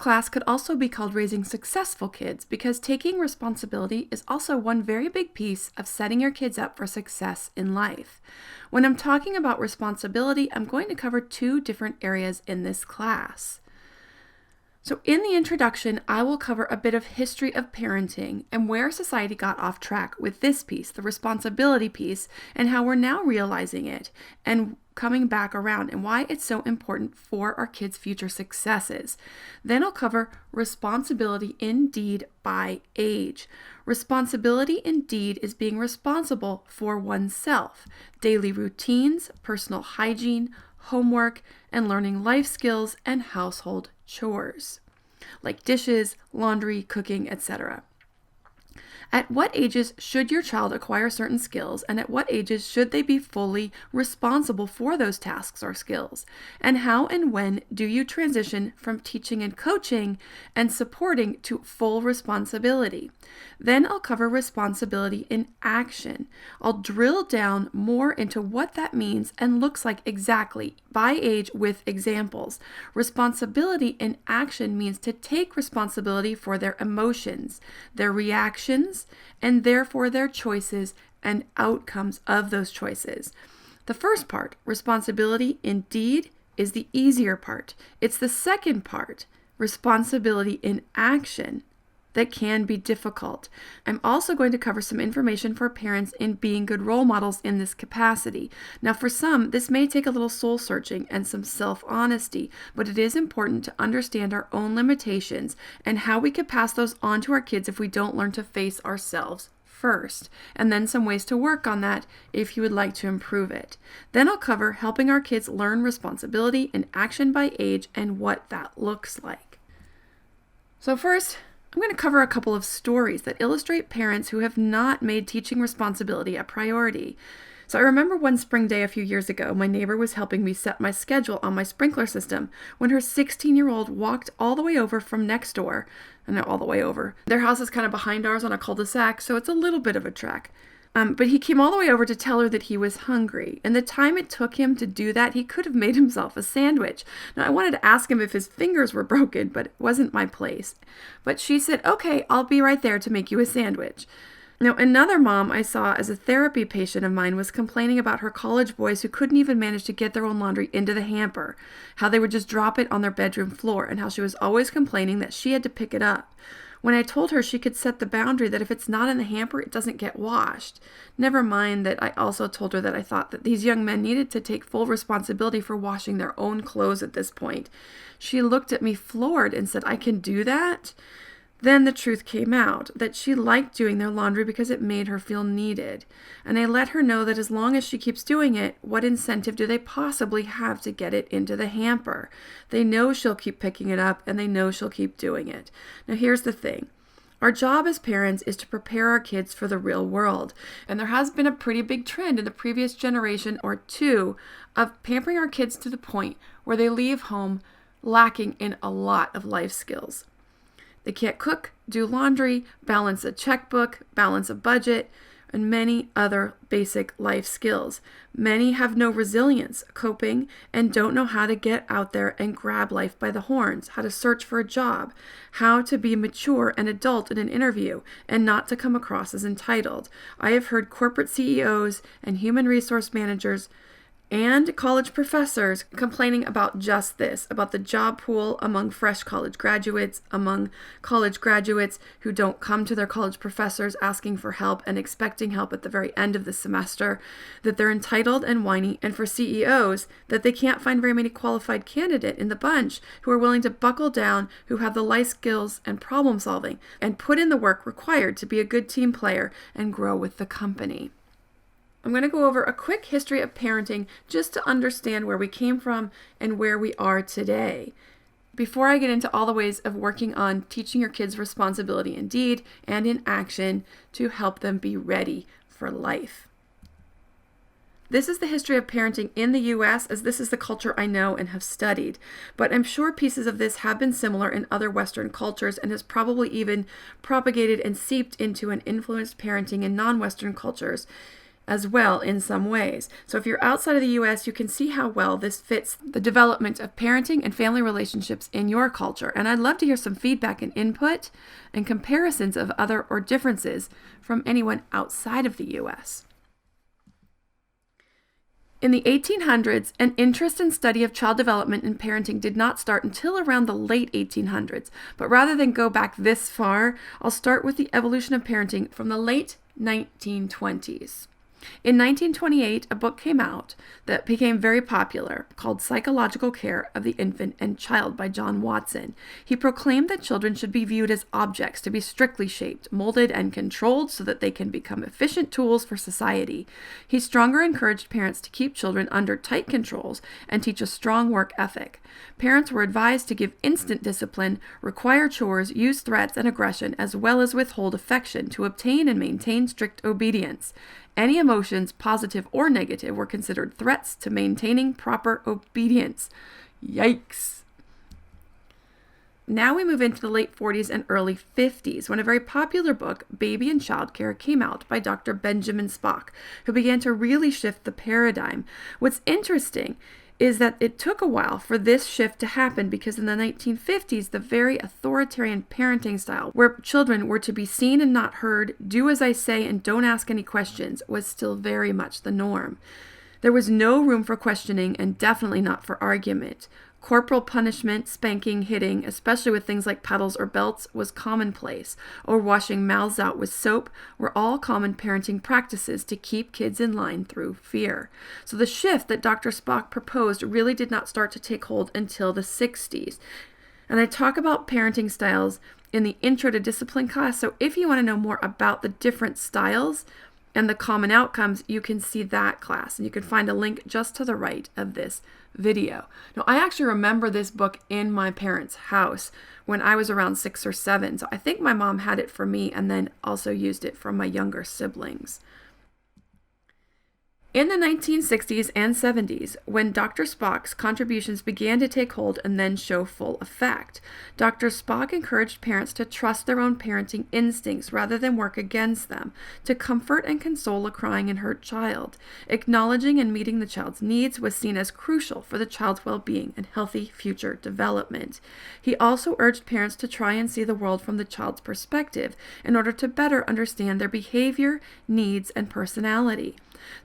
class could also be called Raising Successful Kids because taking responsibility is also one very big piece of setting your kids up for success in life. When I'm talking about responsibility, I'm going to cover two different areas in this class. So in the introduction, I will cover a bit of history of parenting and where society got off track with this piece, the responsibility piece, and how we're now realizing it and coming back around and why it's so important for our kids' future successes. Then I'll cover responsibility in deed by age. Responsibility in deed is being responsible for oneself, daily routines, personal hygiene, homework, and learning life skills and household chores, like dishes, laundry, cooking, etc. At what ages should your child acquire certain skills, and at what ages should they be fully responsible for those tasks or skills? And how and when do you transition from teaching and coaching and supporting to full responsibility? Then I'll cover responsibility in action. I'll drill down more into what that means and looks like exactly by age with examples. Responsibility in action means to take responsibility for their emotions, their reactions, and therefore their choices and outcomes of those choices. The first part, responsibility in deed, is the easier part. It's the second part, responsibility in action, that can be difficult. I'm also going to cover some information for parents in being good role models in this capacity. Now, for some, this may take a little soul searching and some self-honesty, but it is important to understand our own limitations and how we could pass those on to our kids if we don't learn to face ourselves first, and then some ways to work on that if you would like to improve it. Then I'll cover helping our kids learn responsibility in action by age and what that looks like. So first, I'm going to cover a couple of stories that illustrate parents who have not made teaching responsibility a priority. So I remember one spring day a few years ago, my neighbor was helping me set my schedule on my sprinkler system when her 16-year-old walked all the way over from next door. Not all the way over. Their house is kind of behind ours on a cul-de-sac, so it's a little bit of a trek. But he came all the way over to tell her that he was hungry. And the time it took him to do that, he could have made himself a sandwich. Now, I wanted to ask him if his fingers were broken, but it wasn't my place. But she said, "Okay, I'll be right there to make you a sandwich." Now, another mom I saw as a therapy patient of mine was complaining about her college boys who couldn't even manage to get their own laundry into the hamper, how they would just drop it on their bedroom floor, and how she was always complaining that she had to pick it up. When I told her she could set the boundary that if it's not in the hamper, it doesn't get washed. Never mind that I also told her that I thought that these young men needed to take full responsibility for washing their own clothes at this point. She looked at me floored and said, "I can do that?" Then the truth came out, that she liked doing their laundry because it made her feel needed. And I let her know that as long as she keeps doing it, what incentive do they possibly have to get it into the hamper? They know she'll keep picking it up, and they know she'll keep doing it. Now here's the thing. Our job as parents is to prepare our kids for the real world. And there has been a pretty big trend in the previous generation or two of pampering our kids to the point where they leave home lacking in a lot of life skills. They can't cook, do laundry, balance a checkbook, balance a budget, and many other basic life skills. Many have no resilience, coping, and don't know how to get out there and grab life by the horns, how to search for a job, how to be mature and adult in an interview, and not to come across as entitled. I have heard corporate CEOs and human resource managers and college professors complaining about just this, about the job pool among fresh college graduates, among college graduates who don't come to their college professors asking for help and expecting help at the very end of the semester, that they're entitled and whiny, and for CEOs, that they can't find very many qualified candidates in the bunch who are willing to buckle down, who have the life skills and problem solving, and put in the work required to be a good team player and grow with the company. I'm going to go over a quick history of parenting just to understand where we came from and where we are today, before I get into all the ways of working on teaching your kids responsibility in deed and in action to help them be ready for life. This is the history of parenting in the U.S., as this is the culture I know and have studied, but I'm sure pieces of this have been similar in other Western cultures and has probably even propagated and seeped into and influenced parenting in non-Western cultures. as well in some ways. So if you're outside of the US, you can see how well this fits the development of parenting and family relationships in your culture. And I'd love to hear some feedback and input and comparisons of other or differences from anyone outside of the US. In the 1800s, an interest and study of child development and parenting did not start until around the late 1800s. But rather than go back this far, I'll start with the evolution of parenting from the late 1920s. In 1928, a book came out that became very popular called Psychological Care of the Infant and Child by John Watson. He proclaimed that children should be viewed as objects to be strictly shaped, molded, and controlled so that they can become efficient tools for society. He strongly encouraged parents to keep children under tight controls and teach a strong work ethic. Parents were advised to give instant discipline, require chores, use threats and aggression, as well as withhold affection to obtain and maintain strict obedience. Any emotions, positive or negative, were considered threats to maintaining proper obedience. Yikes. Now we move into the late 40s and early 50s, when a very popular book, Baby and Child Care, came out by Dr. Benjamin Spock, who began to really shift the paradigm. What's interesting is that it took a while for this shift to happen because in the 1950s, the very authoritarian parenting style, where children were to be seen and not heard, do as I say and don't ask any questions, was still very much the norm. There was no room for questioning and definitely not for argument. Corporal punishment, spanking, hitting, especially with things like paddles or belts, was commonplace, or washing mouths out with soap were all common parenting practices to keep kids in line through fear. So the shift that Dr. Spock proposed really did not start to take hold until the 60s. And I talk about parenting styles in the Intro to Discipline class, so if you want to know more about the different styles and the common outcomes, you can see that class, and you can find a link just to the right of this video. Now, I actually remember this book in my parents' house when I was around 6 or 7, so I think my mom had it for me and then also used it for my younger siblings. In the 1960s and 70s, when Dr. Spock's contributions began to take hold and then show full effect, Dr. Spock encouraged parents to trust their own parenting instincts rather than work against them, to comfort and console a crying and hurt child. Acknowledging and meeting the child's needs was seen as crucial for the child's well-being and healthy future development. He also urged parents to try and see the world from the child's perspective in order to better understand their behavior, needs, and personality.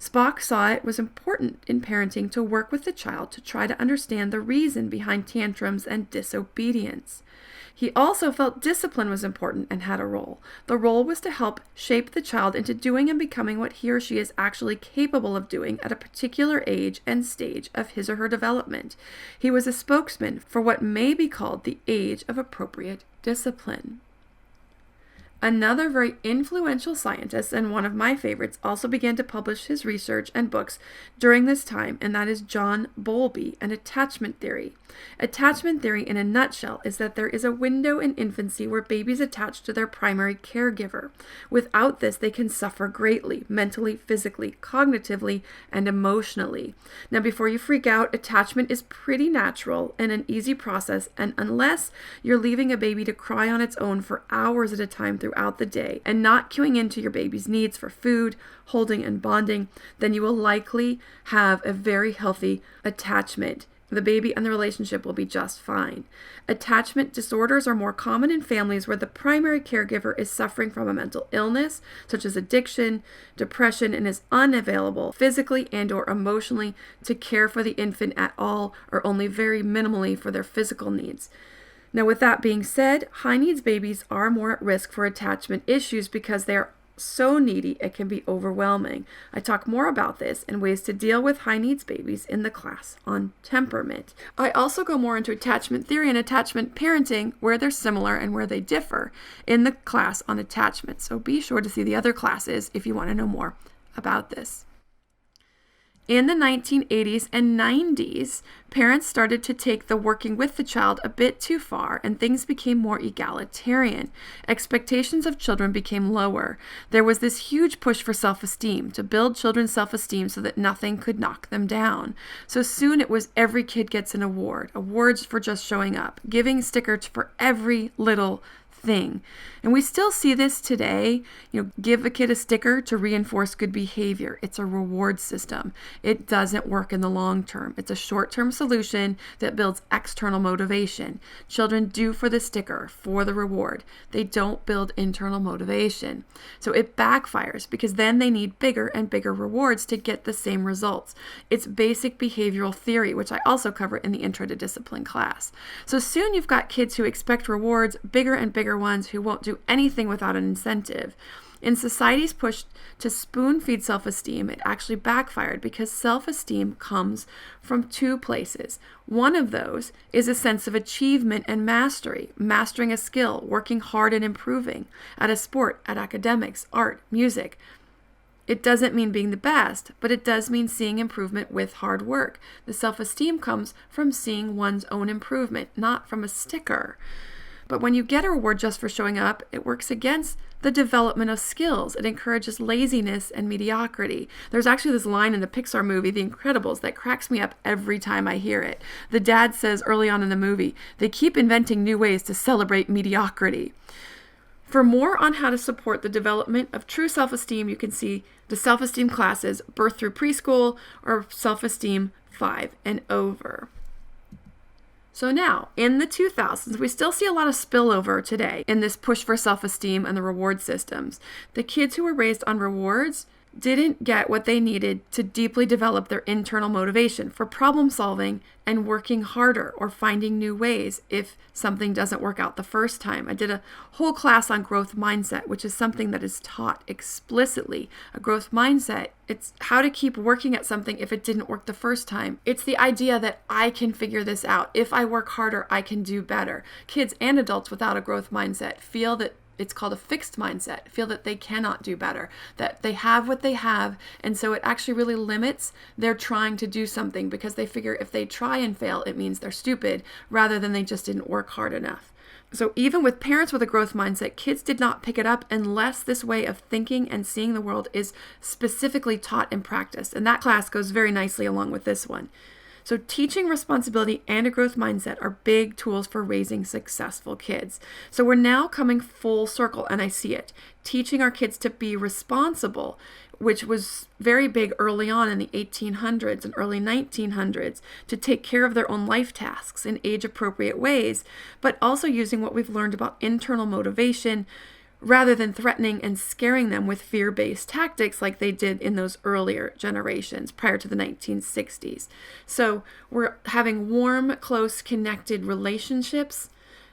Spock saw it was important in parenting to work with the child to try to understand the reason behind tantrums and disobedience. He also felt discipline was important and had a role. The role was to help shape the child into doing and becoming what he or she is actually capable of doing at a particular age and stage of his or her development. He was a spokesman for what may be called the age of appropriate discipline. Another very influential scientist, and one of my favorites, also began to publish his research and books during this time, and that is John Bowlby and attachment theory. Attachment theory, in a nutshell, is that there is a window in infancy where babies attach to their primary caregiver. Without this, they can suffer greatly, mentally, physically, cognitively, and emotionally. Now, before you freak out, attachment is pretty natural and an easy process, and unless you're leaving a baby to cry on its own for hours at a time throughout the day and not cueing into your baby's needs for food, holding, and bonding, then you will likely have a very healthy attachment. The baby and the relationship will be just fine. Attachment disorders are more common in families where the primary caregiver is suffering from a mental illness, such as addiction, depression, and is unavailable physically and or emotionally to care for the infant at all or only very minimally for their physical needs. Now, with that being said, high needs babies are more at risk for attachment issues because they are so needy it can be overwhelming. I talk more about this and ways to deal with high needs babies in the class on temperament. I also go more into attachment theory and attachment parenting, where they're similar and where they differ, in the class on attachment. So be sure to see the other classes if you want to know more about this. In the 1980s and 90s, parents started to take the working with the child a bit too far, and things became more egalitarian. Expectations of children became lower. There was this huge push for self-esteem, to build children's self-esteem so that nothing could knock them down. So soon it was every kid gets an award, awards for just showing up, giving stickers for every little thing. And we still see this today. Give a kid a sticker to reinforce good behavior. It's a reward system. It doesn't work in the long term. It's a short-term solution that builds external motivation. Children do for the sticker, for the reward. They don't build internal motivation. So it backfires because then they need bigger and bigger rewards to get the same results. It's basic behavioral theory, which I also cover in the Intro to Discipline class. So soon you've got kids who expect rewards, bigger and bigger ones, who won't do anything without an incentive. In society's push to spoon-feed self-esteem, it actually backfired because self-esteem comes from two places. One of those is a sense of achievement and mastery, mastering a skill, working hard and improving at a sport, at academics, art, music. It doesn't mean being the best, but it does mean seeing improvement with hard work. The self-esteem comes from seeing one's own improvement, not from a sticker. But when you get a reward just for showing up, it works against the development of skills. It encourages laziness and mediocrity. There's actually this line in the Pixar movie, The Incredibles, that cracks me up every time I hear it. The dad says early on in the movie, they keep inventing new ways to celebrate mediocrity. For more on how to support the development of true self-esteem, you can see the self-esteem classes, birth through preschool, or self-esteem 5 and over. So now, in the 2000s, we still see a lot of spillover today in this push for self-esteem and the reward systems. The kids who were raised on rewards didn't get what they needed to deeply develop their internal motivation for problem solving and working harder or finding new ways if something doesn't work out the first time. I did a whole class on growth mindset, which is something that is taught explicitly. A growth mindset, it's how to keep working at something if it didn't work the first time. It's the idea that I can figure this out. If I work harder, I can do better. Kids and adults without a growth mindset feel that it's called a fixed mindset, feel that they cannot do better, that they have what they have, and so it actually really limits their trying to do something because they figure if they try and fail, it means they're stupid, rather than they just didn't work hard enough. So even with parents with a growth mindset, kids did not pick it up unless this way of thinking and seeing the world is specifically taught and practiced, and that class goes very nicely along with this one. So teaching responsibility and a growth mindset are big tools for raising successful kids. So we're now coming full circle, and I see it. Teaching our kids to be responsible, which was very big early on in the 1800s and early 1900s, to take care of their own life tasks in age-appropriate ways, but also using what we've learned about internal motivation rather than threatening and scaring them with fear-based tactics like they did in those earlier generations prior to the 1960s. So we're having warm, close, connected relationships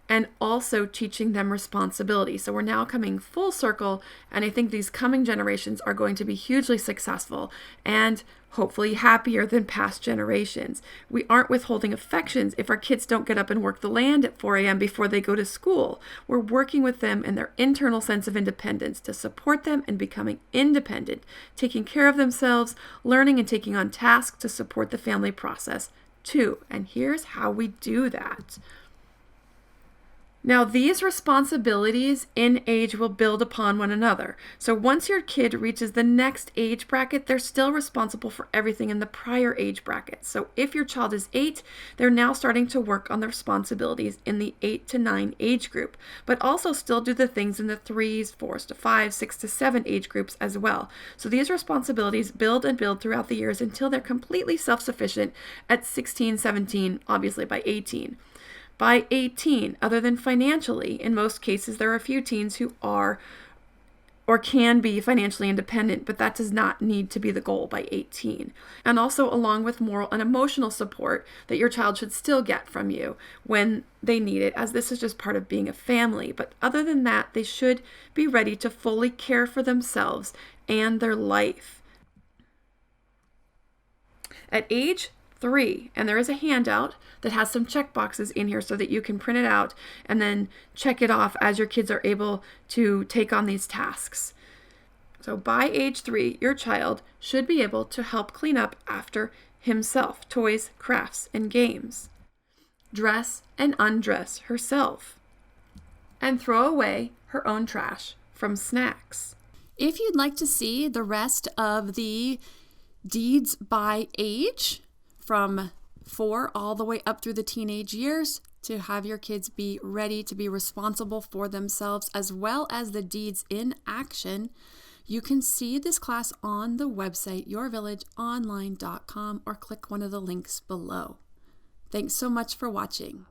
and also teaching them responsibility. So we're now coming full circle, and I think these coming generations are going to be hugely successful and hopefully happier than past generations. We aren't withholding affections if our kids don't get up and work the land at 4 a.m. before they go to school. We're working with them and their internal sense of independence to support them in becoming independent, taking care of themselves, learning and taking on tasks to support the family process too. And here's how we do that. Now, these responsibilities in age will build upon one another. So once your kid reaches the next age bracket, they're still responsible for everything in the prior age bracket. So if your child is 8, they're now starting to work on the responsibilities in the 8 to 9 age group, but also still do the things in the 3s, 4s to 5, 6 to 7 age groups as well. So these responsibilities build and build throughout the years until they're completely self-sufficient at 16, 17, obviously by 18. By 18, other than financially, in most cases, there are a few teens who are or can be financially independent, but that does not need to be the goal by 18. And also along with moral and emotional support that your child should still get from you when they need it, as this is just part of being a family. But other than that, they should be ready to fully care for themselves and their life. At age 3, and there is a handout that has some check boxes in here so that you can print it out and then check it off as your kids are able to take on these tasks. So by age 3, your child should be able to help clean up after himself, toys, crafts, and games, dress and undress herself, and throw away her own trash from snacks. If you'd like to see the rest of the deeds by age, from 4 all the way up through the teenage years, to have your kids be ready to be responsible for themselves, as well as the deeds in action, you can see this class on the website yourvillageonline.com or click one of the links below. Thanks so much for watching.